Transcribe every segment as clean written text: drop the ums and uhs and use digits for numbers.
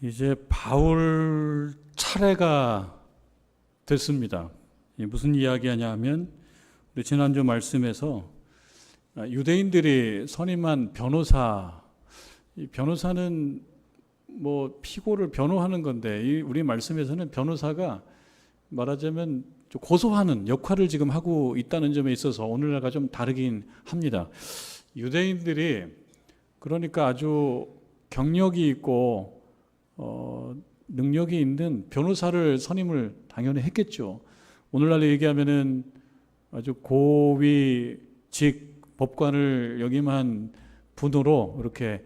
이제 바울 차례가 됐습니다. 무슨 이야기하냐 하면 우리 지난주 말씀에서 유대인들이 선임한 변호사, 이 변호사는 뭐 피고를 변호하는 건데 우리 말씀에서는 변호사가 말하자면 고소하는 역할을 지금 하고 있다는 점에 있어서 오늘날과 좀 다르긴 합니다. 유대인들이 그러니까 아주 경력이 있고 능력이 있는 변호사를 선임을 당연히 했겠죠. 오늘날로 얘기하면은 아주 고위직 법관을 역임한 분으로 이렇게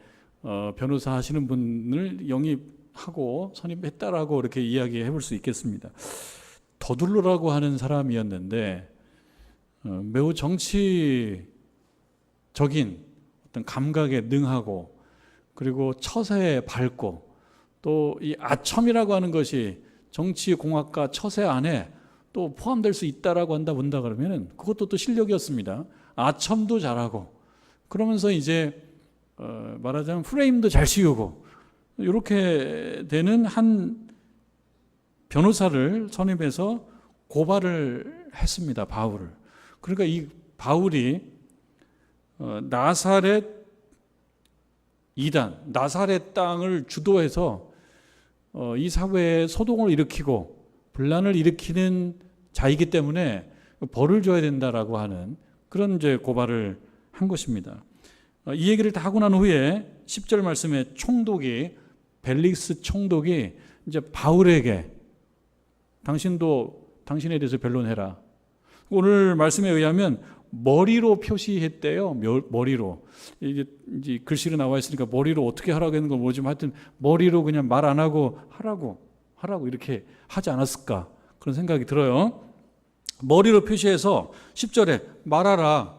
변호사 하시는 분을 영입하고 선임했다라고 이렇게 이야기해 볼 수 있겠습니다. 더둘로라고 하는 사람이었는데 매우 정치적인 어떤 감각에 능하고 그리고 처세에 밝고 또 이 아첨이라고 하는 것이 정치공학과 처세 안에 또 포함될 수 있다라고 본다 그러면은 그것도 또 실력이었습니다. 아첨도 잘하고 그러면서 이제 말하자면 프레임도 잘 씌우고 이렇게 되는 한 변호사를 선임해서 고발을 했습니다. 바울을. 그러니까 이 바울이 나사렛 이단, 나사렛 땅을 주도해서 이 사회에 소동을 일으키고 분란을 일으키는 자이기 때문에 벌을 줘야 된다라고 하는 그런 이제 고발을 한 것입니다. 이 얘기를 다 하고 난 후에 10절 말씀에 총독이 벨릭스 총독이 이제 바울에게 당신도 당신에 대해서 변론해라. 오늘 말씀에 의하면 머리로 표시했대요. 머리로. 이제 글씨로 나와 있으니까 머리로 어떻게 하라고 했는 건 모르지만 하여튼 머리로 그냥 말 안 하고 하라고 이렇게 하지 않았을까 그런 생각이 들어요. 머리로 표시해서 10절에 말하라.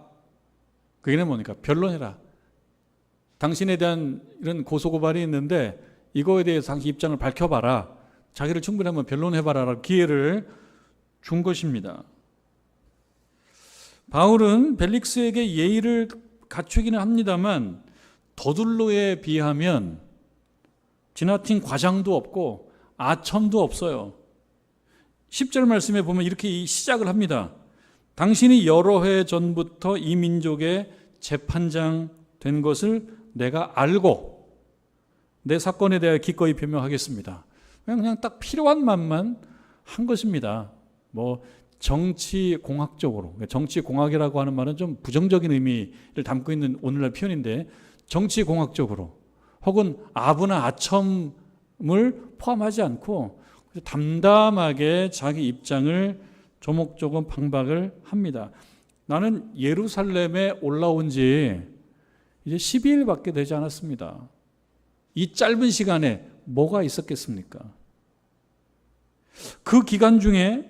그게 뭡니까? 변론해라. 당신에 대한 이런 고소고발이 있는데 이거에 대해서 당신 입장을 밝혀봐라. 자기를 충분히 한번 변론해봐라 기회를 준 것입니다. 바울은 벨릭스에게 예의를 갖추기는 합니다만 더둘로에 비하면 지나친 과장도 없고 아첨도 없어요. 10절 말씀에 보면 이렇게 시작을 합니다. 당신이 여러 해 전부터 이 민족의 재판장 된 것을 내가 알고 내 사건에 대해 기꺼이 변명하겠습니다. 그냥 딱 필요한 말만 한 것입니다. 뭐 정치공학적으로, 정치공학이라고 하는 말은 좀 부정적인 의미를 담고 있는 오늘날 표현인데 정치공학적으로 혹은 아부나 아첨을 포함하지 않고 담담하게 자기 입장을 조목조목 방박을 합니다. 나는 예루살렘에 올라온 지 이제 12일밖에 되지 않았습니다. 이 짧은 시간에 뭐가 있었겠습니까? 그 기간 중에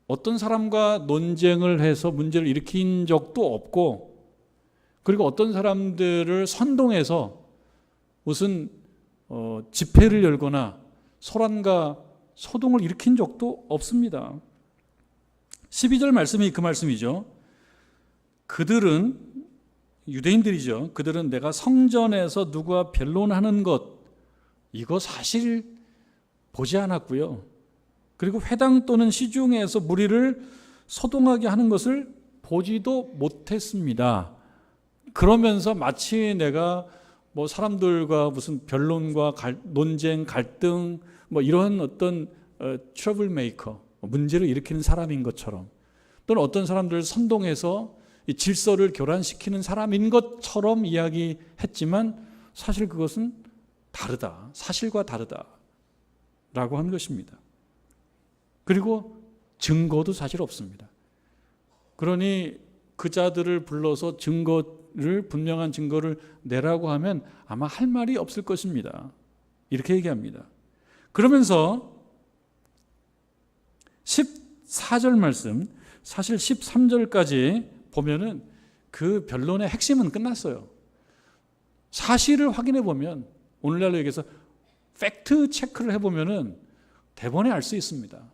어떤 사람과 논쟁을 해서 문제를 일으킨 적도 없고 그리고 어떤 사람들을 선동해서 무슨 집회를 열거나 소란과 소동을 일으킨 적도 없습니다. 12절 말씀이 그 말씀이죠. 그들은 유대인들이죠. 그들은 내가 성전에서 누구와 변론하는 것 이거 사실 보지 않았고요. 그리고 회당 또는 시중에서 무리를 소동하게 하는 것을 보지도 못했습니다. 그러면서 마치 내가 뭐 사람들과 무슨 변론과 논쟁, 갈등 뭐 이런 어떤 트러블 메이커, 문제를 일으키는 사람인 것처럼 또는 어떤 사람들을 선동해서 이 질서를 교란시키는 사람인 것처럼 이야기했지만 사실 그것은 다르다. 사실과 다르다라고 하는 것입니다. 그리고 증거도 사실 없습니다. 그러니 그 자들을 불러서 분명한 증거를 내라고 하면 아마 할 말이 없을 것입니다. 이렇게 얘기합니다. 그러면서 14절 말씀, 사실 13절까지 보면은 그 변론의 핵심은 끝났어요. 사실을 확인해 보면 오늘날로 얘기해서 팩트 체크를 해보면은 대번에 알 수 있습니다.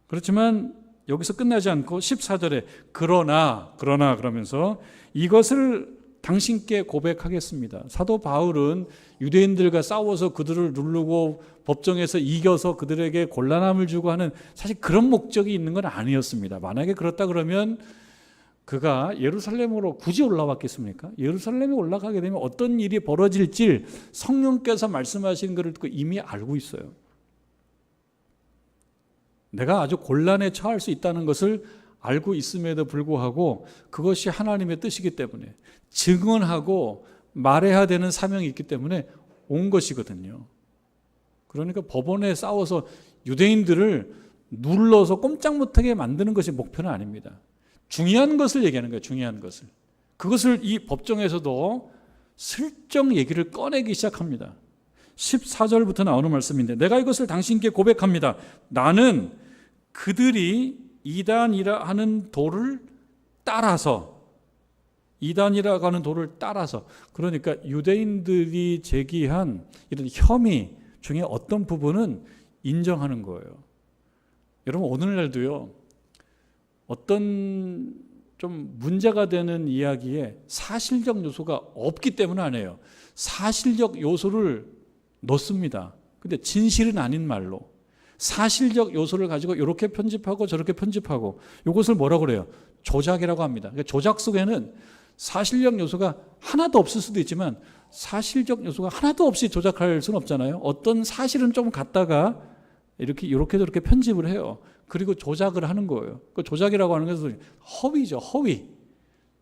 그렇지만 여기서 끝나지 않고 14절에 그러나 그러면서 이것을 당신께 고백하겠습니다. 사도 바울은 유대인들과 싸워서 그들을 누르고 법정에서 이겨서 그들에게 곤란함을 주고 하는 사실 그런 목적이 있는 건 아니었습니다. 만약에 그렇다 그러면 그가 예루살렘으로 굳이 올라왔겠습니까? 예루살렘에 올라가게 되면 어떤 일이 벌어질지 성령께서 말씀하신 것을 듣고 이미 알고 있어요. 내가 아주 곤란에 처할 수 있다는 것을 알고 있음에도 불구하고 그것이 하나님의 뜻이기 때문에 증언하고 말해야 되는 사명이 있기 때문에 온 것이거든요. 그러니까 법원에 싸워서 유대인들을 눌러서 꼼짝 못하게 만드는 것이 목표는 아닙니다. 중요한 것을 얘기하는 거예요. 중요한 것을. 그것을 이 법정에서도 슬쩍 얘기를 꺼내기 시작합니다. 14절부터 나오는 말씀인데 내가 이것을 당신께 고백합니다. 나는 그들이 이단이라 하는 도를 따라서 이단이라고 하는 도를 따라서 그러니까 유대인들이 제기한 이런 혐의 중에 어떤 부분은 인정하는 거예요. 여러분 오늘날도요. 어떤 좀 문제가 되는 이야기에 사실적 요소가 없기 때문에 안 해요. 사실적 요소를 넣습니다. 근데 진실은 아닌 말로 사실적 요소를 가지고 이렇게 편집하고 저렇게 편집하고 이것을 뭐라고 그래요? 조작이라고 합니다. 그러니까 조작 속에는 사실적 요소가 하나도 없을 수도 있지만 사실적 요소가 하나도 없이 조작할 수는 없잖아요. 어떤 사실은 좀 갖다가 이렇게 저렇게 편집을 해요. 그리고 조작을 하는 거예요. 그 조작이라고 하는 것은 허위죠. 허위.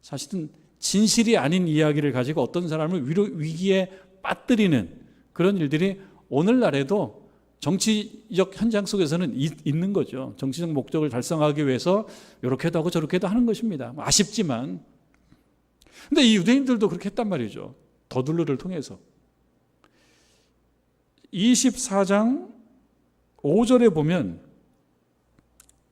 사실은 진실이 아닌 이야기를 가지고 어떤 사람을 위기에 빠뜨리는 그런 일들이 오늘날에도 정치적 현장 속에서는 있는 거죠. 정치적 목적을 달성하기 위해서 이렇게도 하고 저렇게도 하는 것입니다. 아쉽지만. 근데 이 유대인들도 그렇게 했단 말이죠. 더둘러를 통해서. 24장 5절에 보면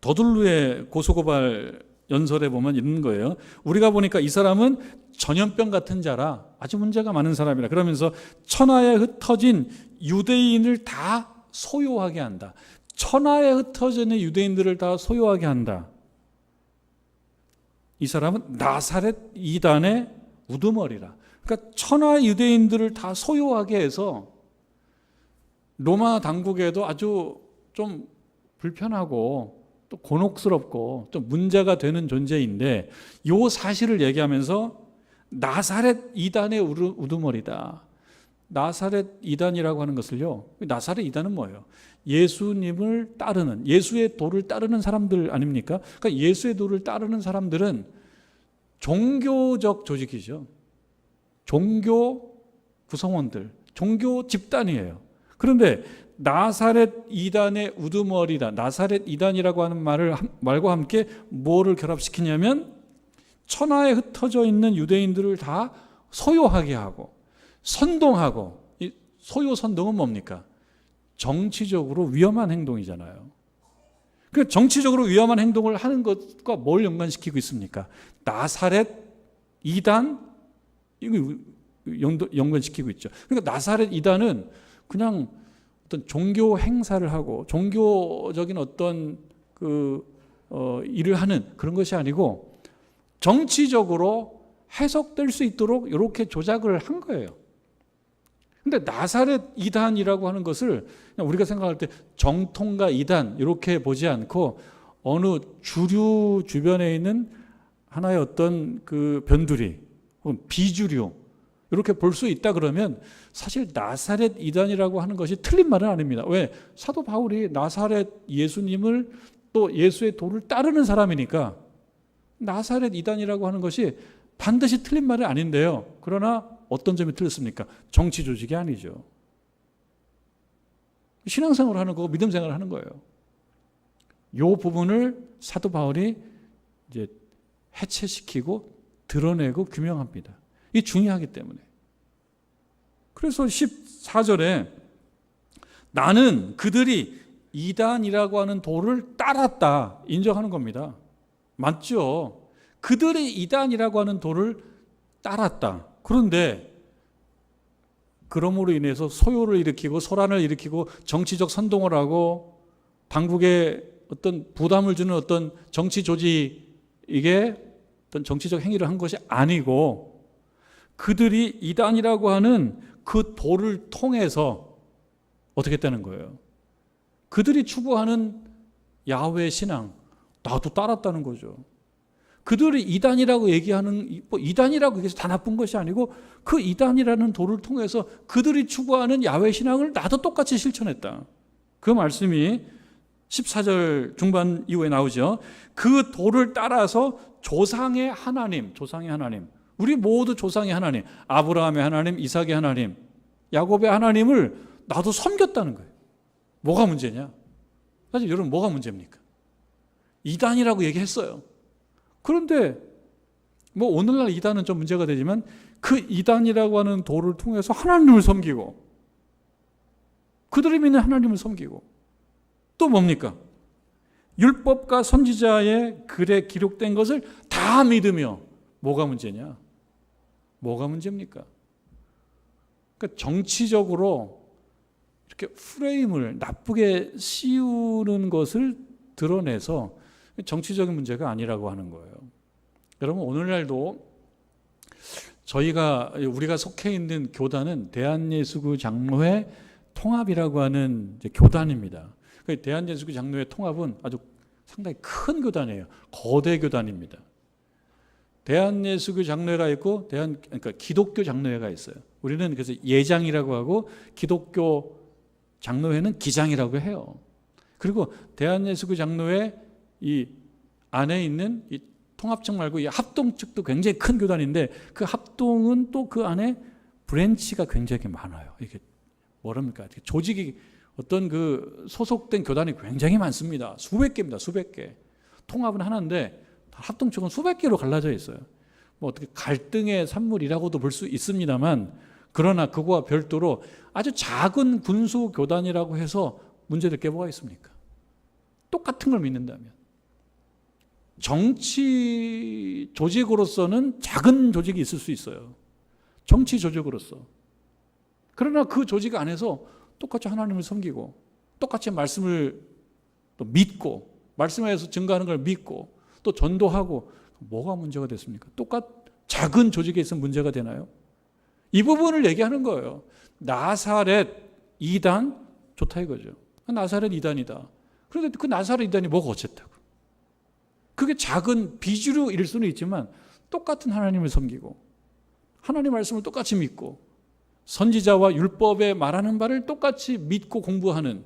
더둘루의 고소고발 연설에 보면 있는 거예요. 우리가 보니까 이 사람은 전염병 같은 자라 아주 문제가 많은 사람이라 그러면서 천하에 흩어진 유대인을 다 소요하게 한다. 천하에 흩어진 유대인들을 다 소요하게 한다. 이 사람은 나사렛 이단의 우두머리라. 그러니까 천하의 유대인들을 다 소요하게 해서 로마 당국에도 아주 좀 불편하고 또 곤혹스럽고 좀 문제가 되는 존재인데 이 사실을 얘기하면서 나사렛 이단의 우두머리다. 나사렛 이단이라고 하는 것을요. 나사렛 이단은 뭐예요? 예수님을 따르는 예수의 도를 따르는 사람들 아닙니까? 그러니까 예수의 도를 따르는 사람들은 종교적 조직이죠. 종교 구성원들, 종교 집단이에요. 그런데 나사렛 이단의 우두머리다. 나사렛 이단이라고 하는 말과 함께 뭐를 결합시키냐면 천하에 흩어져 있는 유대인들을 다 소요하게 하고 선동하고, 이 소요 선동은 뭡니까? 정치적으로 위험한 행동이잖아요. 그 정치적으로 위험한 행동을 하는 것과 뭘 연관시키고 있습니까? 나사렛 이단 이거 연관시키고 있죠. 그러니까 나사렛 이단은 그냥 어떤 종교 행사를 하고 종교적인 어떤 일을 하는 그런 것이 아니고 정치적으로 해석될 수 있도록 이렇게 조작을 한 거예요. 근데 나사렛 이단이라고 하는 것을 우리가 생각할 때 정통가 이단 이렇게 보지 않고 어느 주류 주변에 있는 하나의 어떤 그 변두리 혹은 비주류 이렇게 볼 수 있다 그러면 사실 나사렛 이단이라고 하는 것이 틀린 말은 아닙니다. 왜? 사도 바울이 나사렛 예수님을 또 예수의 도를 따르는 사람이니까 나사렛 이단이라고 하는 것이 반드시 틀린 말은 아닌데요. 그러나 어떤 점이 틀렸습니까? 정치 조직이 아니죠. 신앙생활을 하는 거고 믿음 생활을 하는 거예요. 이 부분을 사도 바울이 이제 해체시키고 드러내고 규명합니다. 이게 중요하기 때문에. 그래서 14절에 나는 그들이 이단이라고 하는 도를 따랐다 인정하는 겁니다. 맞죠? 그들이 이단이라고 하는 도를 따랐다. 그런데 그러므로 인해서 소요를 일으키고 소란을 일으키고 정치적 선동을 하고 당국에 어떤 부담을 주는 어떤 정치 조직에게 어떤 정치적 행위를 한 것이 아니고 그들이 이단이라고 하는 그 도를 통해서 어떻게 했다는 거예요? 그들이 추구하는 야훼 신앙, 나도 따랐다는 거죠. 그들이 이단이라고 얘기하는, 이단이라고 해서 다 나쁜 것이 아니고 그 이단이라는 도를 통해서 그들이 추구하는 야훼 신앙을 나도 똑같이 실천했다. 그 말씀이 14절 중반 이후에 나오죠. 그 도를 따라서 조상의 하나님, 우리 모두 조상의 하나님, 아브라함의 하나님, 이삭의 하나님, 야곱의 하나님을 나도 섬겼다는 거예요. 뭐가 문제냐? 사실 여러분, 뭐가 문제입니까? 이단이라고 얘기했어요. 그런데 뭐 오늘날 이단은 좀 문제가 되지만 그 이단이라고 하는 도를 통해서 하나님을 섬기고, 그들이 믿는 하나님을 섬기고, 또 뭡니까? 율법과 선지자의 글에 기록된 것을 다 믿으며, 뭐가 문제냐? 뭐가 문제입니까? 그러니까 정치적으로 이렇게 프레임을 나쁘게 씌우는 것을 드러내서 정치적인 문제가 아니라고 하는 거예요. 여러분, 오늘날도 우리가 속해 있는 교단은 대한예수교 장로회 통합이라고 하는 교단입니다. 대한예수교 장로회 통합은 아주 상당히 큰 교단이에요. 거대 교단입니다. 대한예수교 장로회가 있고 그러니까 기독교 장로회가 있어요. 우리는 그래서 예장이라고 하고 기독교 장로회는 기장이라고 해요. 그리고 대한예수교 장로회 이 안에 있는 이 통합측 말고 이 합동측도 굉장히 큰 교단인데, 그 합동은 또 그 안에 브랜치가 굉장히 많아요. 이게 뭐랍니까? 조직이 어떤 그 소속된 교단이 굉장히 많습니다. 수백 개입니다. 수백 개. 통합은 하나인데 합동측은 수백 개로 갈라져 있어요. 뭐 어떻게 갈등의 산물이라고도 볼 수 있습니다만, 그러나 그거와 별도로 아주 작은 군수 교단이라고 해서 문제될 게 뭐가 있습니까? 똑같은 걸 믿는다면. 정치 조직으로서는 작은 조직이 있을 수 있어요. 정치 조직으로서. 그러나 그 조직 안에서 똑같이 하나님을 섬기고, 똑같이 말씀을 또 믿고, 말씀에서 증거하는 걸 믿고, 또 전도하고, 뭐가 문제가 됐습니까? 작은 조직에 있으면 문제가 되나요? 이 부분을 얘기하는 거예요. 나사렛 이단 좋다 이거죠. 나사렛 이단이다. 그런데 그 나사렛 이단이 뭐가 어쨌다고? 그게 작은 비주류일 수는 있지만 똑같은 하나님을 섬기고, 하나님 말씀을 똑같이 믿고, 선지자와 율법에 말하는 바를 똑같이 믿고 공부하는,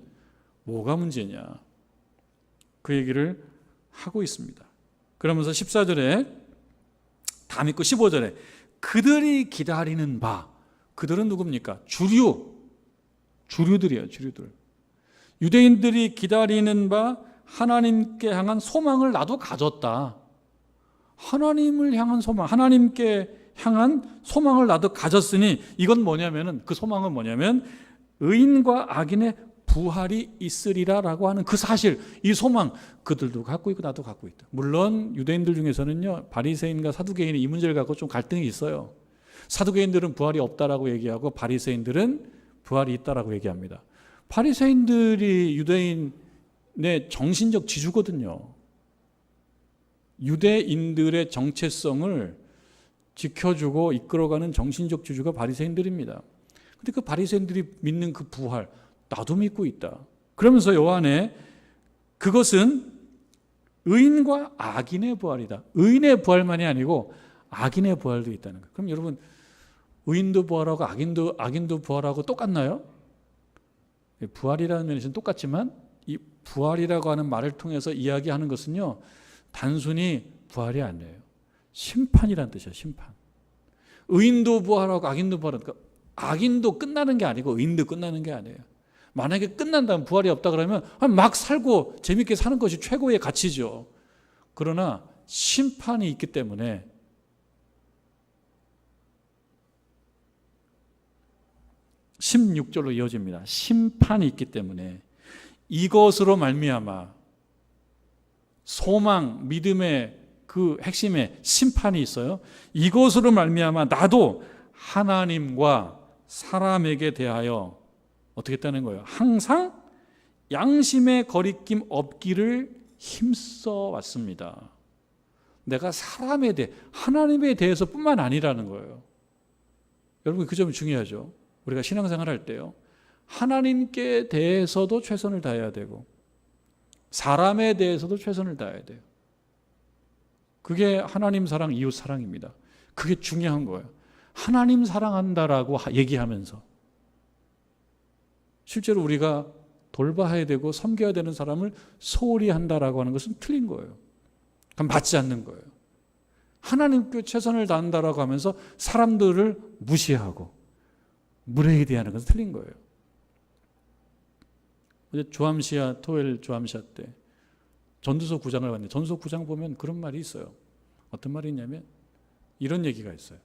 뭐가 문제냐? 그 얘기를 하고 있습니다. 그러면서 14절에 다 믿고 15절에 그들이 기다리는 바, 그들은 누굽니까? 주류들이에요. 주류들. 유대인들이 기다리는 바 하나님께 향한 소망을 나도 가졌다. 하나님을 향한 소망, 하나님께 향한 소망을 나도 가졌으니 이건 뭐냐면은, 그 소망은 뭐냐면 의인과 악인의 부활이 있으리라라고 하는 그 사실, 이 소망 그들도 갖고 있고 나도 갖고 있다. 물론 유대인들 중에서는요, 바리새인과 사두개인이 이 문제를 갖고 좀 갈등이 있어요. 사두개인들은 부활이 없다라고 얘기하고 바리새인들은 부활이 있다라고 얘기합니다. 바리새인들이 유대인의 정신적 지주거든요. 유대인들의 정체성을 지켜주고 이끌어가는 정신적 지주가 바리새인들입니다. 근데 그 바리새인들이 믿는 그 부활, 나도 믿고 있다. 그러면서 요한에 그것은 의인과 악인의 부활이다. 의인의 부활만이 아니고 악인의 부활도 있다는 거예요. 그럼 여러분, 의인도 부활하고 악인도 부활하고 똑같나요? 부활이라는 면에서는 똑같지만 이 부활이라고 하는 말을 통해서 이야기하는 것은요, 단순히 부활이 아니에요. 심판이란 뜻이에요. 심판. 의인도 부활하고 악인도 부활하고, 그러니까 악인도 끝나는 게 아니고 의인도 끝나는 게 아니에요. 만약에 끝난다면, 부활이 없다 그러면 막 살고 재밌게 사는 것이 최고의 가치죠. 그러나 심판이 있기 때문에, 16절로 이어집니다. 심판이 있기 때문에 이것으로 말미암아 소망, 믿음의 그 핵심에 심판이 있어요. 이것으로 말미암아 나도 하나님과 사람에게 대하여 어떻게 했다는 거예요? 항상 양심의 거리낌 없기를 힘써 왔습니다. 내가 사람에 대해, 하나님에 대해서 뿐만 아니라는 거예요. 여러분 그 점이 중요하죠. 우리가 신앙생활 할 때요, 하나님께 대해서도 최선을 다해야 되고 사람에 대해서도 최선을 다해야 돼요. 그게 하나님 사랑, 이웃 사랑입니다. 그게 중요한 거예요. 하나님 사랑한다라고 얘기하면서 실제로 우리가 돌봐야 되고 섬겨야 되는 사람을 소홀히 한다라고 하는 것은 틀린 거예요. 그럼 맞지 않는 거예요. 하나님께 최선을 다한다라고 하면서 사람들을 무시하고 무례히 대하는 것은 틀린 거예요. 어제 조암시아, 토요일 조암시아 때 전도서 9장을 봤는데 전도서 9장 보면 그런 말이 있어요. 어떤 말이 있냐면 이런 얘기가 있어요.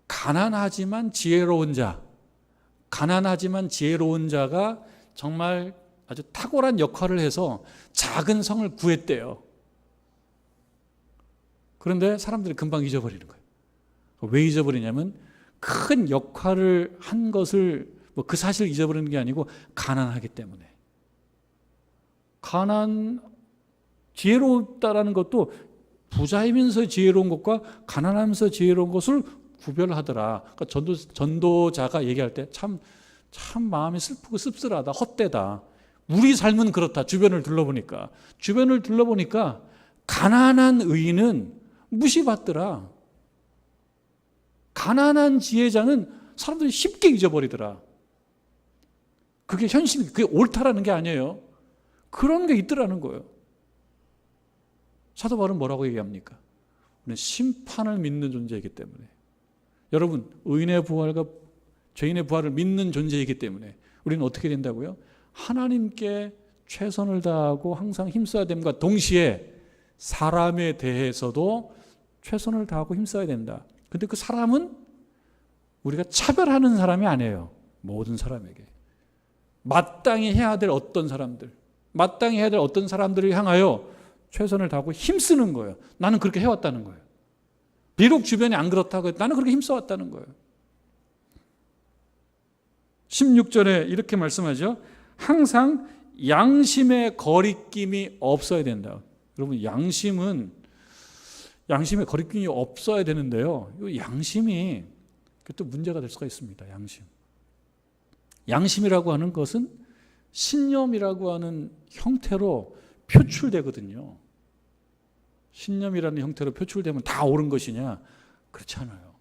가난하지만 지혜로운 자, 가난하지만 지혜로운 자가 정말 아주 탁월한 역할을 해서 작은 성을 구했대요. 그런데 사람들이 금방 잊어버리는 거예요. 왜 잊어버리냐면 큰 역할을 한 것을 그 사실을 잊어버리는 게 아니고 가난하기 때문에. 지혜롭다라는 것도 부자이면서 지혜로운 것과 가난하면서 지혜로운 것을 구별하더라. 그러니까 전도자가 얘기할 때 참 마음이 슬프고 씁쓸하다, 헛되다. 우리 삶은 그렇다. 주변을 둘러보니까 가난한 의인은 무시받더라. 가난한 지혜자는 사람들이 쉽게 잊어버리더라. 그게 현실, 그게 옳다라는 게 아니에요. 그런 게 있더라는 거예요. 사도 바울은 뭐라고 얘기합니까? 우리는 심판을 믿는 존재이기 때문에. 여러분, 의인의 부활과 죄인의 부활을 믿는 존재이기 때문에 우리는 어떻게 된다고요? 하나님께 최선을 다하고 항상 힘써야 됨과 동시에 사람에 대해서도 최선을 다하고 힘써야 된다. 근데 그 사람은 우리가 차별하는 사람이 아니에요. 모든 사람에게. 마땅히 해야 될 어떤 사람들을 향하여 최선을 다하고 힘쓰는 거예요. 나는 그렇게 해왔다는 거예요. 비록 주변이 안 그렇다고 해도 나는 그렇게 힘써왔다는 거예요. 16절에 이렇게 말씀하죠. 항상 양심의 거리낌이 없어야 된다. 여러분, 양심에 거리낌이 없어야 되는데요. 이 양심이 또 문제가 될 수가 있습니다. 양심이라고 하는 것은 신념이라고 하는 형태로 표출되거든요. 신념이라는 형태로 표출되면 다 옳은 것이냐? 그렇지 않아요.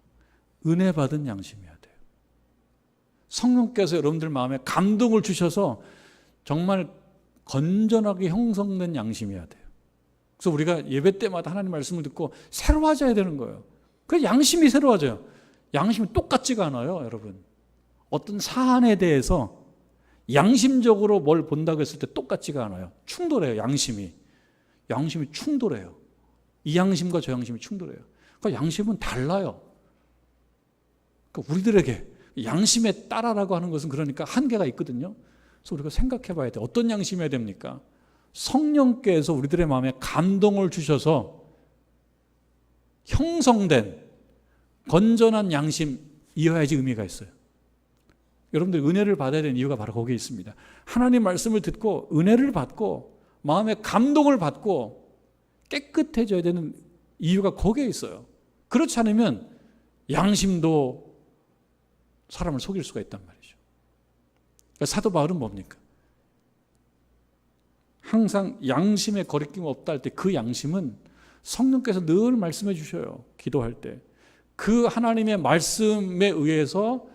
은혜 받은 양심이어야 돼요. 성령께서 여러분들 마음에 감동을 주셔서 정말 건전하게 형성된 양심이어야 돼요. 그래서 우리가 예배 때마다 하나님 말씀을 듣고 새로워져야 되는 거예요. 그 양심이 새로워져요. 양심이 똑같지가 않아요, 여러분. 어떤 사안에 대해서 양심적으로 뭘 본다고 했을 때 똑같지가 않아요. 충돌해요, 양심이 충돌해요. 이 양심과 저 양심이 충돌해요. 그러니까 양심은 달라요. 그러니까 우리들에게 양심에 따라라고 하는 것은 그러니까 한계가 있거든요. 그래서 우리가 생각해 봐야 돼요. 어떤 양심이어야 됩니까? 성령께서 우리들의 마음에 감동을 주셔서 형성된 건전한 양심이어야지 의미가 있어요. 여러분들 은혜를 받아야 되는 이유가 바로 거기에 있습니다. 하나님 말씀을 듣고 은혜를 받고 마음에 감동을 받고 깨끗해져야 되는 이유가 거기에 있어요. 그렇지 않으면 양심도 사람을 속일 수가 있단 말이죠. 그러니까 사도 바울은 뭡니까? 항상 양심에 거리낌 없다 할 때 그 양심은 성령께서 늘 말씀해 주셔요. 기도할 때. 그 하나님의 말씀에 의해서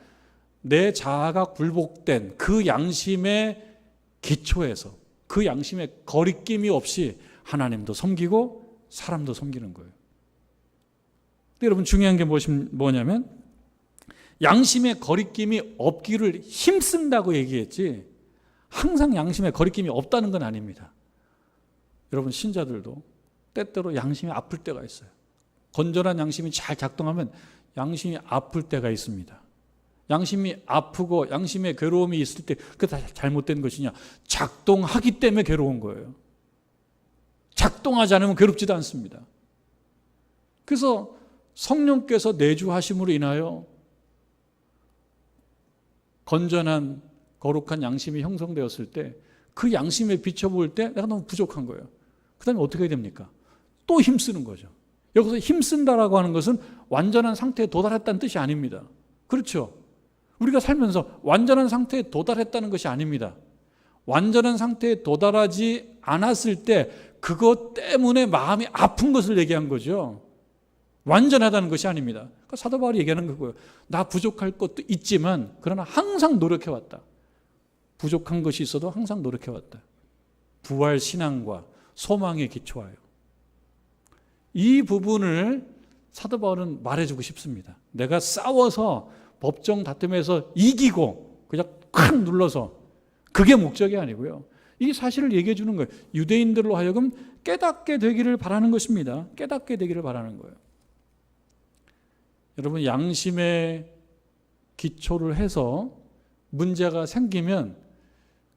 내 자아가 굴복된 그 양심의 기초에서 그 양심에 거리낌이 없이 하나님도 섬기고 사람도 섬기는 거예요. 근데 여러분 중요한 게 뭐냐면 양심에 거리낌이 없기를 힘쓴다고 얘기했지 항상 양심에 거리낌이 없다는 건 아닙니다. 여러분 신자들도 때때로 양심이 아플 때가 있어요. 건전한 양심이 잘 작동하면 양심이 아플 때가 있습니다. 양심이 아프고 양심에 괴로움이 있을 때 그게 다 잘못된 것이냐? 작동하기 때문에 괴로운 거예요. 작동하지 않으면 괴롭지도 않습니다. 그래서 성령께서 내주하심으로 인하여 건전한 거룩한 양심이 형성되었을 때 그 양심에 비춰볼 때 내가 너무 부족한 거예요. 그 다음에 어떻게 해야 됩니까? 또 힘쓰는 거죠. 여기서 힘쓴다라고 하는 것은 완전한 상태에 도달했다는 뜻이 아닙니다. 그렇죠. 우리가 살면서 완전한 상태에 도달했다는 것이 아닙니다. 완전한 상태에 도달하지 않았을 때 그것 때문에 마음이 아픈 것을 얘기한 거죠. 완전하다는 것이 아닙니다. 그러니까 사도 바울이 얘기하는 거고요. 나 부족할 것도 있지만 그러나 항상 노력해왔다. 부족한 것이 있어도 항상 노력해왔다. 부활 신앙과 소망에 기초하여. 이 부분을 사도 바울은 말해주고 싶습니다. 내가 싸워서 법정 다툼에서 이기고 그냥 콱 눌러서 그게 목적이 아니고요. 이 사실을 얘기해 주는 거예요. 유대인들로 하여금 깨닫게 되기를 바라는 것입니다. 깨닫게 되기를 바라는 거예요. 여러분, 양심에 기초를 해서 문제가 생기면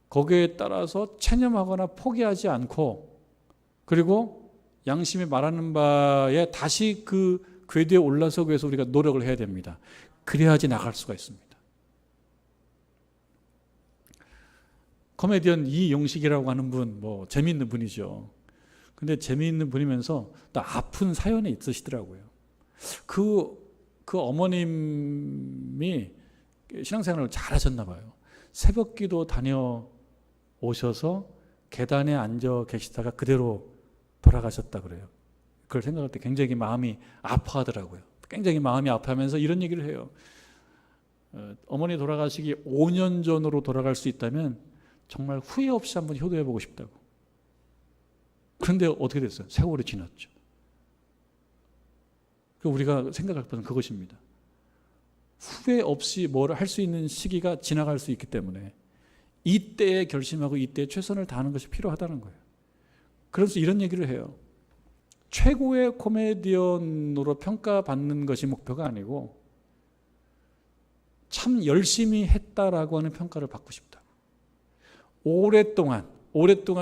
거기에 따라서 체념하거나 포기하지 않고, 그리고 양심이 말하는 바에 다시 그 궤도에 올라서기 위해서 우리가 노력을 해야 됩니다. 그래야지 나갈 수가 있습니다. 코미디언 이용식이라고 하는 분, 재미있는 분이죠. 근데 재미있는 분이면서 또 아픈 사연이 있으시더라고요. 그 어머님이 신앙생활을 잘 하셨나 봐요. 새벽 기도 다녀오셔서 계단에 앉아 계시다가 그대로 돌아가셨다 그래요. 그걸 생각할 때 굉장히 마음이 아파하더라고요. 굉장히 마음이 아파하면서 이런 얘기를 해요. 어머니 돌아가시기 5년 전으로 돌아갈 수 있다면 정말 후회 없이 한번 효도해보고 싶다고. 그런데 어떻게 됐어요? 세월이 지났죠. 우리가 생각할 것은 그것입니다. 후회 없이 뭘 할 수 있는 시기가 지나갈 수 있기 때문에 이때에 결심하고 이때에 최선을 다하는 것이 필요하다는 거예요. 그래서 이런 얘기를 해요. 최고의 코미디언으로 평가받는 것이 목표가 아니고 참 열심히 했다라고 하는 평가를 받고 싶다. 오랫동안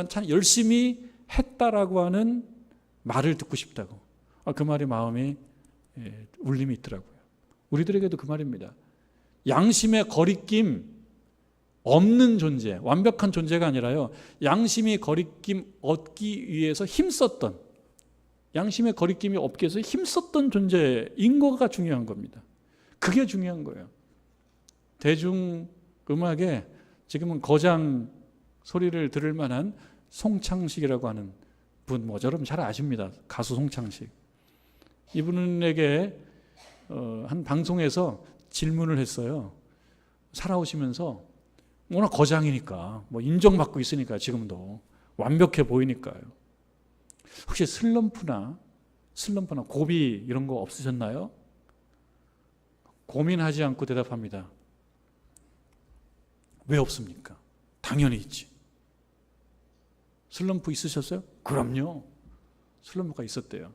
참 열심히 했다라고 하는 말을 듣고 싶다고. 그 말이 마음이 울림이 있더라고요. 우리들에게도 그 말입니다. 양심의 거리낌 없는 존재, 완벽한 존재가 아니라요, 양심이 거리낌 얻기 위해서 힘썼던, 양심의 거리낌이 없기 위해서 힘썼던 존재인 거가 중요한 겁니다. 그게 중요한 거예요. 대중음악에 지금은 거장 소리를 들을 만한 송창식이라고 하는 분, 여러분 잘 아십니다. 가수 송창식. 이분에게 한 방송에서 질문을 했어요. 살아오시면서 워낙 거장이니까 인정받고 있으니까 지금도 완벽해 보이니까요. 혹시 슬럼프나 고비 이런 거 없으셨나요? 고민하지 않고 대답합니다. 왜 없습니까? 당연히 있지. 슬럼프 있으셨어요? 그럼요. 슬럼프가 있었대요.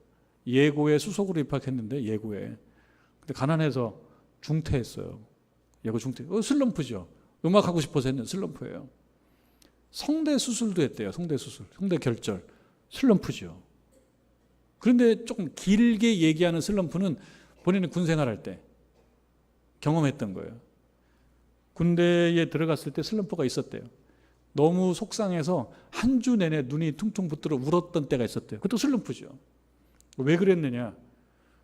예고에 수석으로 입학했는데 예고에. 근데 가난해서 중퇴했어요. 예고 중퇴. 슬럼프죠. 음악 하고 싶어서 했는데 슬럼프예요. 성대 수술도 했대요. 성대 수술, 성대 결절. 슬럼프죠. 그런데 조금 길게 얘기하는 슬럼프는 본인이 군 생활할 때 경험했던 거예요. 군대에 들어갔을 때 슬럼프가 있었대요. 너무 속상해서 한 주 내내 눈이 퉁퉁 붓들어 울었던 때가 있었대요. 그것도 슬럼프죠. 왜 그랬느냐?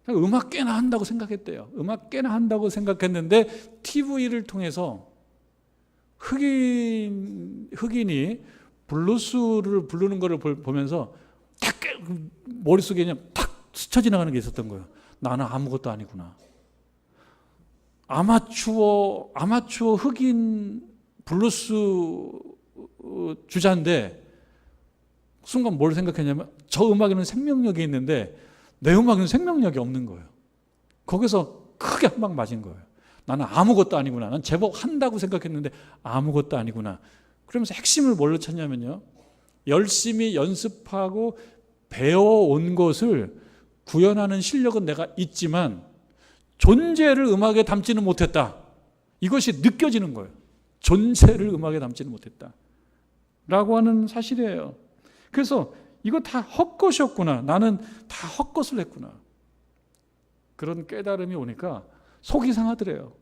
음악 꽤나 한다고 생각했대요. 음악 꽤나 한다고 생각했는데 TV를 통해서 흑인이 블루스를 부르는 것을 보면서 탁 머릿속에 그냥 탁 스쳐 지나가는 게 있었던 거예요. 나는 아무것도 아니구나. 아마추어 흑인 블루스 주자인데 순간 뭘 생각했냐면 저 음악에는 생명력이 있는데 내 음악에는 생명력이 없는 거예요. 거기서 크게 한 방 맞은 거예요. 나는 아무것도 아니구나. 난 제법 한다고 생각했는데 아무것도 아니구나. 그러면서 핵심을 뭘로 찾냐면요, 열심히 연습하고 배워온 것을 구현하는 실력은 내가 있지만 존재를 음악에 담지는 못했다. 이것이 느껴지는 거예요. 존재를 음악에 담지는 못했다 라고 하는 사실이에요. 그래서 이거 다 헛것이었구나. 나는 다 헛것을 했구나. 그런 깨달음이 오니까 속이 상하더래요.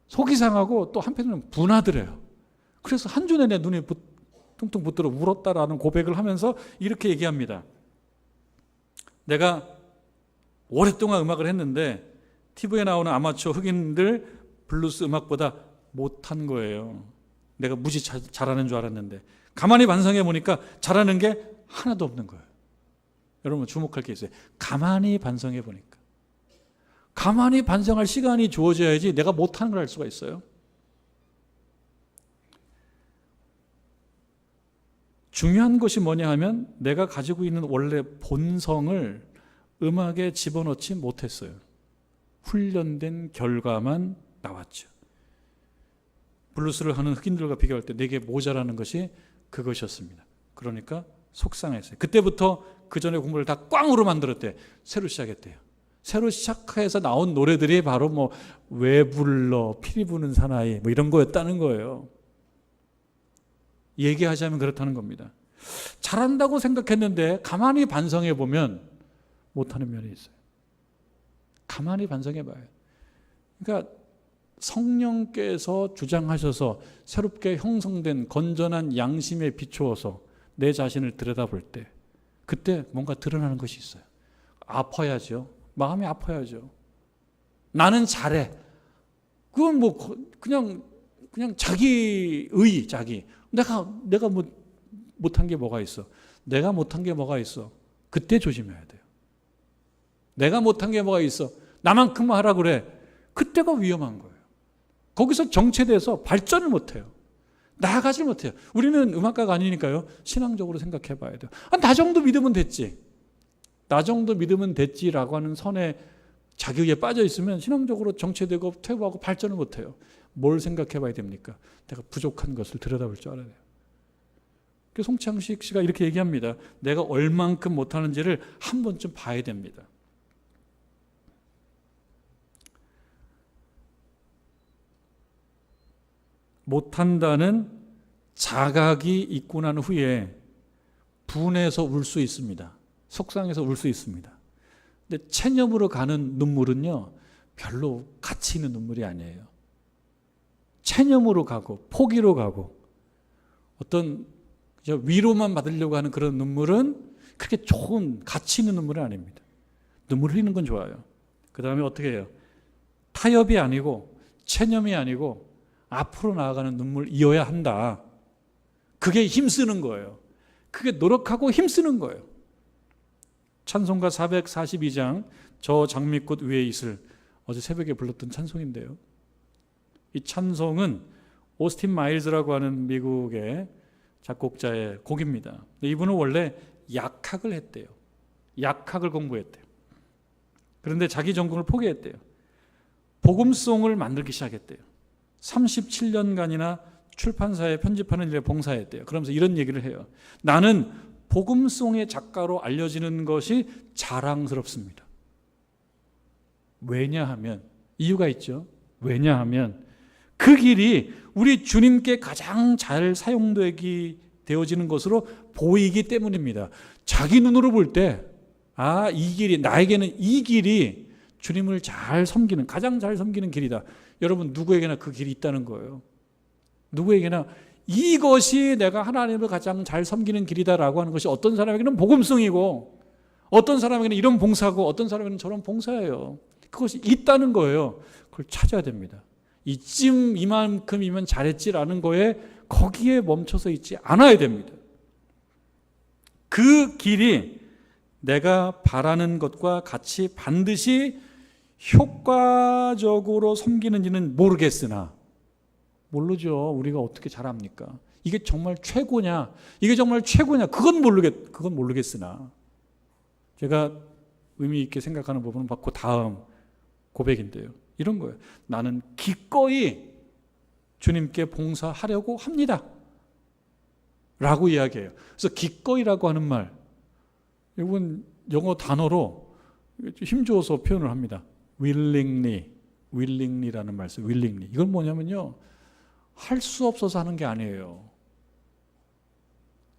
속이 상하고 또 한편으로는 분하더래요. 그래서 한 주 내내 눈이 퉁퉁 붙들어 울었다라는 고백을 하면서 이렇게 얘기합니다. 내가 오랫동안 음악을 했는데 TV에 나오는 아마추어 흑인들 블루스 음악보다 못한 거예요. 내가 무지 잘하는 줄 알았는데 가만히 반성해 보니까 잘하는 게 하나도 없는 거예요. 여러분 주목할 게 있어요. 가만히 반성해 보니까. 가만히 반성할 시간이 주어져야지 내가 못하는 걸 알 수가 있어요. 중요한 것이 뭐냐 하면 내가 가지고 있는 원래 본성을 음악에 집어넣지 못했어요. 훈련된 결과만 나왔죠. 블루스를 하는 흑인들과 비교할 때 내게 모자라는 것이 그것이었습니다. 그러니까 속상했어요. 그때부터 그 전에 공부를 다 꽝으로 만들었대. 새로 시작했대요. 새로 시작해서 나온 노래들이 바로 뭐 왜 불러, 피리 부는 사나이 뭐 이런 거였다는 거예요. 얘기하자면 그렇다는 겁니다. 잘한다고 생각했는데 가만히 반성해 보면 못하는 면이 있어요. 가만히 반성해 봐요. 그러니까 성령께서 주장하셔서 새롭게 형성된 건전한 양심에 비추어서 내 자신을 들여다볼 때 그때 뭔가 드러나는 것이 있어요. 아파야죠. 마음이 아파야죠. 나는 잘해. 그건 뭐 그냥 자기의 자기. 내가 뭐 못한 게 뭐가 있어? 내가 못한 게 뭐가 있어? 그때 조심해야 돼요. 내가 못한 게 뭐가 있어? 나만큼만 하라 그래. 그때가 위험한 거예요. 거기서 정체돼서 발전을 못해요. 나아가지 못해요. 우리는 음악가가 아니니까요. 신앙적으로 생각해 봐야 돼요. 나 정도 믿으면 됐지. 나 정도 믿으면 됐지라고 하는 선에 자기에 빠져 있으면 신앙적으로 정체되고 퇴보하고 발전을 못해요. 뭘 생각해 봐야 됩니까? 내가 부족한 것을 들여다볼 줄 알아야 돼요. 그래서 송창식 씨가 이렇게 얘기합니다. 내가 얼만큼 못하는지를 한 번쯤 봐야 됩니다. 못한다는 자각이 있고 난 후에 분해서 울 수 있습니다. 속상해서 울 수 있습니다. 근데 체념으로 가는 눈물은요, 별로 가치 있는 눈물이 아니에요. 체념으로 가고 포기로 가고 어떤 위로만 받으려고 하는 그런 눈물은 그렇게 좋은 가치 있는 눈물은 아닙니다. 눈물 흘리는 건 좋아요. 그 다음에 어떻게 해요? 타협이 아니고 체념이 아니고 앞으로 나아가는 눈물이어야 한다. 그게 힘쓰는 거예요. 그게 노력하고 힘쓰는 거예요. 찬송가 442장 저 장미꽃 위에 있을 어제 새벽에 불렀던 찬송인데요. 이 찬송은 오스틴 마일즈라고 하는 미국의 작곡자의 곡입니다. 이분은 원래 약학을 했대요. 약학을 공부했대요. 그런데 자기 전공을 포기했대요. 복음송을 만들기 시작했대요. 37년간이나 출판사에 편집하는 일에 봉사했대요. 그러면서 이런 얘기를 해요. 나는 복음송의 작가로 알려지는 것이 자랑스럽습니다. 왜냐하면 이유가 있죠. 왜냐하면 그 길이 우리 주님께 가장 잘 되어지는 것으로 보이기 때문입니다. 자기 눈으로 볼 때 이 길이 나에게는 이 길이 주님을 잘 섬기는 가장 잘 섬기는 길이다. 여러분 누구에게나 그 길이 있다는 거예요. 누구에게나 이것이 내가 하나님을 가장 잘 섬기는 길이다라고 하는 것이 어떤 사람에게는 복음성이고 어떤 사람에게는 이런 봉사고 어떤 사람에게는 저런 봉사예요. 그것이 있다는 거예요. 그걸 찾아야 됩니다. 이만큼이면 잘했지라는 거에 거기에 멈춰서 있지 않아야 됩니다. 그 길이 내가 바라는 것과 같이 반드시 효과적으로 섬기는지는 모르겠으나 모르죠. 우리가 어떻게 잘합니까? 이게 정말 최고냐? 이게 정말 최고냐? 그건 모르겠으나 제가 의미 있게 생각하는 부분은 바로 그 다음 고백인데요. 이런 거예요. 나는 기꺼이 주님께 봉사하려고 합니다. 라고 이야기해요. 그래서 기꺼이라고 하는 말, 이건 영어 단어로 힘줘서 표현을 합니다. willingly라는 말씀, willingly. 이건 뭐냐면요. 할 수 없어서 하는 게 아니에요.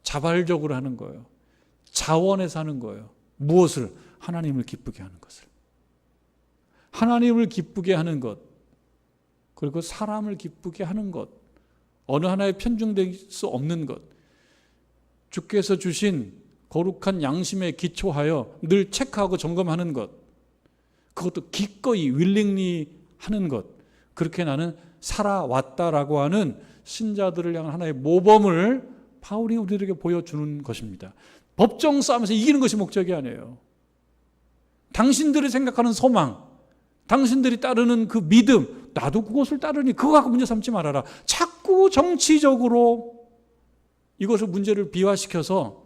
자발적으로 하는 거예요. 자원해서 하는 거예요. 무엇을? 하나님을 기쁘게 하는 것을. 하나님을 기쁘게 하는 것, 그리고 사람을 기쁘게 하는 것, 어느 하나에 편중될 수 없는 것, 주께서 주신 거룩한 양심에 기초하여 늘 체크하고 점검하는 것, 그것도 기꺼이 willingly 하는 것, 그렇게 나는 살아왔다라고 하는 신자들을 향한 하나의 모범을 바울이 우리들에게 보여주는 것입니다. 법정 싸움에서 이기는 것이 목적이 아니에요. 당신들이 생각하는 소망, 당신들이 따르는 그 믿음, 나도 그것을 따르니 그거 갖고 문제 삼지 말아라. 자꾸 정치적으로 이것을 문제를 비화시켜서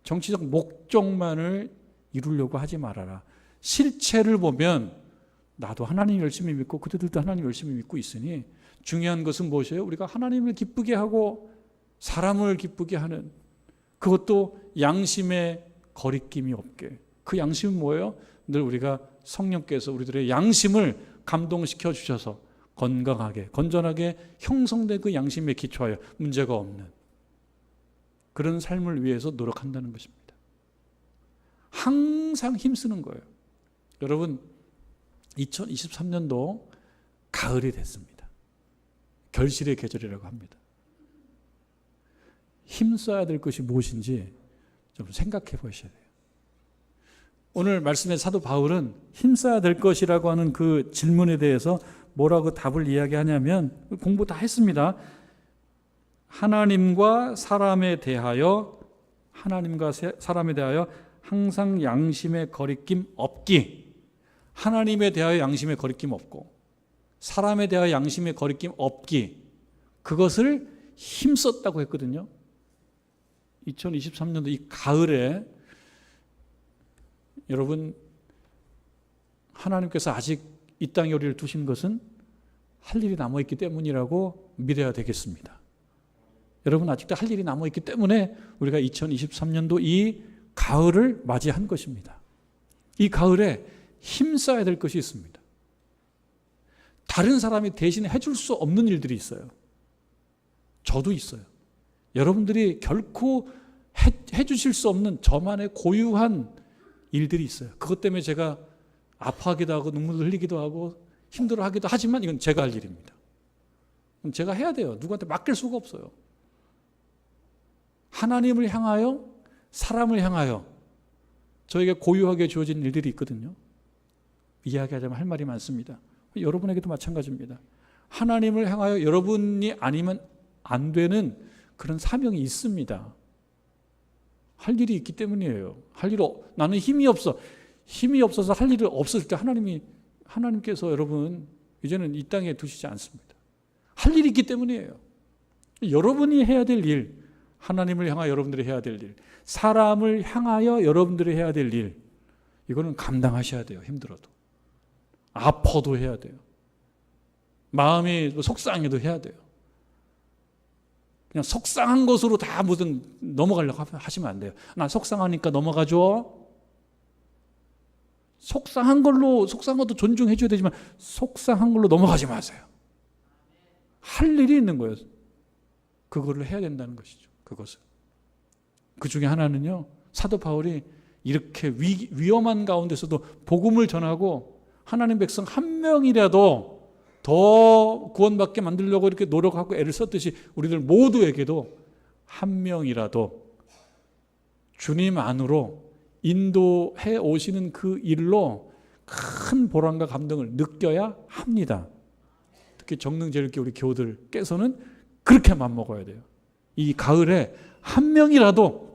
정치적 목적만을 이루려고 하지 말아라. 실체를 보면 나도 하나님 열심히 믿고 그들도 하나님 열심히 믿고 있으니 중요한 것은 무엇이에요? 우리가 하나님을 기쁘게 하고 사람을 기쁘게 하는, 그것도 양심의 거리낌이 없게. 그 양심은 뭐예요? 늘 우리가 성령께서 우리들의 양심을 감동시켜 주셔서 건강하게 건전하게 형성된 그 양심에 기초하여 문제가 없는 그런 삶을 위해서 노력한다는 것입니다. 항상 힘쓰는 거예요. 여러분, 2023년도 가을이 됐습니다. 결실의 계절이라고 합니다. 힘써야 될 것이 무엇인지 좀 생각해 보셔야 돼요. 오늘 말씀의 사도 바울은 힘써야 될 것이라고 하는 그 질문에 대해서 뭐라고 답을 이야기하냐면, 공부 다 했습니다. 하나님과 사람에 대하여 항상 양심의 거리낌 없기. 하나님에 대하여 양심의 거리낌 없고 사람에 대하여 양심의 거리낌 없기. 그것을 힘썼다고 했거든요. 2023년도 이 가을에 여러분, 하나님께서 아직 이 땅에 우리를 두신 것은 할 일이 남아있기 때문이라고 믿어야 되겠습니다. 여러분, 아직도 할 일이 남아있기 때문에 우리가 2023년도 이 가을을 맞이한 것입니다. 이 가을에 힘써야 될 것이 있습니다. 다른 사람이 대신 해줄 수 없는 일들이 있어요. 저도 있어요. 여러분들이 결코 해주실 수 없는 저만의 고유한 일들이 있어요. 그것 때문에 제가 아파하기도 하고 눈물을 흘리기도 하고 힘들어하기도 하지만 이건 제가 할 일입니다. 제가 해야 돼요. 누구한테 맡길 수가 없어요. 하나님을 향하여 사람을 향하여 저에게 고유하게 주어진 일들이 있거든요. 이야기하자면 할 말이 많습니다. 여러분에게도 마찬가지입니다. 하나님을 향하여 여러분이 아니면 안 되는 그런 사명이 있습니다. 할 일이 있기 때문이에요. 나는 힘이 없어서 할 일이 없을 때 하나님께서 여러분 이제는 이 땅에 두시지 않습니다. 할 일이 있기 때문이에요. 여러분이 해야 될 일, 하나님을 향하여 여러분들이 해야 될 일, 사람을 향하여 여러분들이 해야 될 일, 이거는 감당하셔야 돼요. 힘들어도. 아파도 해야 돼요. 마음이 속상해도 해야 돼요. 그냥 속상한 것으로 다 무슨 넘어가려고 하시면 안 돼요. 나 속상하니까 넘어가죠. 속상한 것도 존중해 줘야 되지만 속상한 걸로 넘어가지 마세요. 할 일이 있는 거예요. 그거를 해야 된다는 것이죠. 그것을. 그 중에 하나는요, 사도 바울이 이렇게 위험한 가운데서도 복음을 전하고 하나님 백성 한 명이라도 더 구원받게 만들려고 이렇게 노력하고 애를 썼듯이 우리들 모두에게도 한 명이라도 주님 안으로 인도해 오시는 그 일로 큰 보람과 감동을 느껴야 합니다. 특히 정능제일교 우리 교우들께서는 그렇게 맘먹어야 돼요. 이 가을에 한 명이라도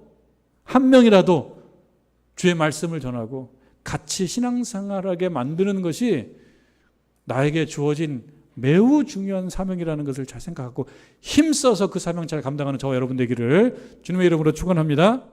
주의 말씀을 전하고 같이 신앙생활하게 만드는 것이 나에게 주어진 매우 중요한 사명이라는 것을 잘 생각하고 힘써서 그 사명 잘 감당하는 저와 여러분 되기를 주님의 이름으로 축원합니다.